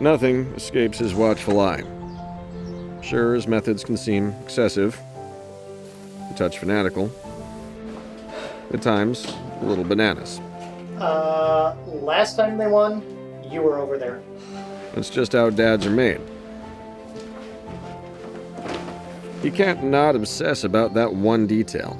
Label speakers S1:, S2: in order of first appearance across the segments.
S1: Nothing escapes his watchful eye. Sure, his methods can seem excessive, a touch fanatical, at times a little bananas.
S2: Last time they won, you were over there.
S1: That's just how dads are made. He can't not obsess about that one detail,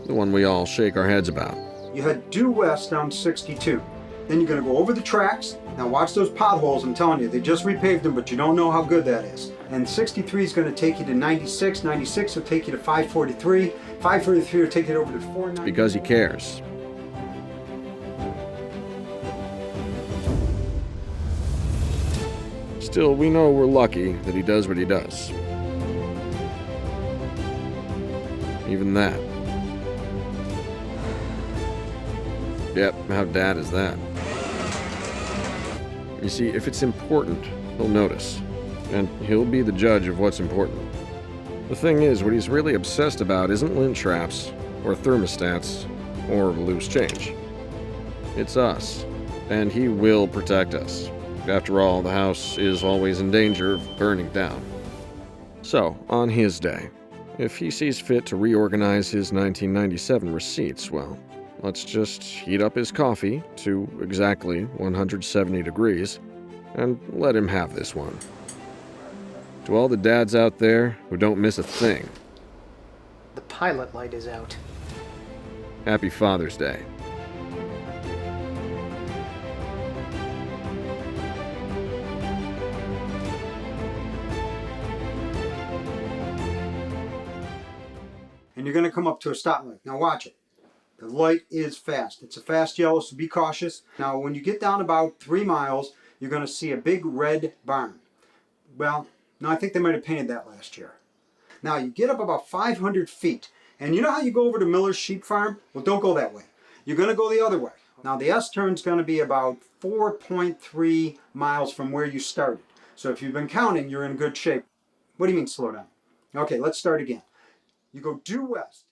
S1: the one we all shake our heads about.
S3: You head due west down 62. Then you're going to go over the tracks. Now watch those potholes, I'm telling you, they just repaved them, but you don't know how good that is. And 63 is going to take you to 96, 96 will take you to 543, 543 will take you over to 490.
S1: Because he cares. Still, we know we're lucky that he does what he does. Even that. Yep, how dad is that? You see, if it's important, he'll notice. And he'll be the judge of what's important. The thing is, what he's really obsessed about isn't lint traps, or thermostats, or loose change. It's us. And he will protect us. After all, the house is always in danger of burning down. So, on his day, if he sees fit to reorganize his 1997 receipts, well, let's just heat up his coffee to exactly 170 degrees and let him have this one. To all the dads out there who don't miss a thing,
S2: The pilot light is out.
S1: Happy Father's Day.
S3: And you're going to come up to a stoplight. Now watch it. The light is fast. It's a fast yellow, so be cautious. Now when you get down about 3 miles, you're going to see a big red barn. Well, no, I think they might have painted that last year. Now you get up about 500 feet. And you know how you go over to Miller's Sheep Farm? Well, don't go that way. You're going to go the other way. Now the S-turn's going to be about 4.3 miles from where you started. So if you've been counting, you're in good shape. What do you mean slow down? Okay, let's start again. You go due west.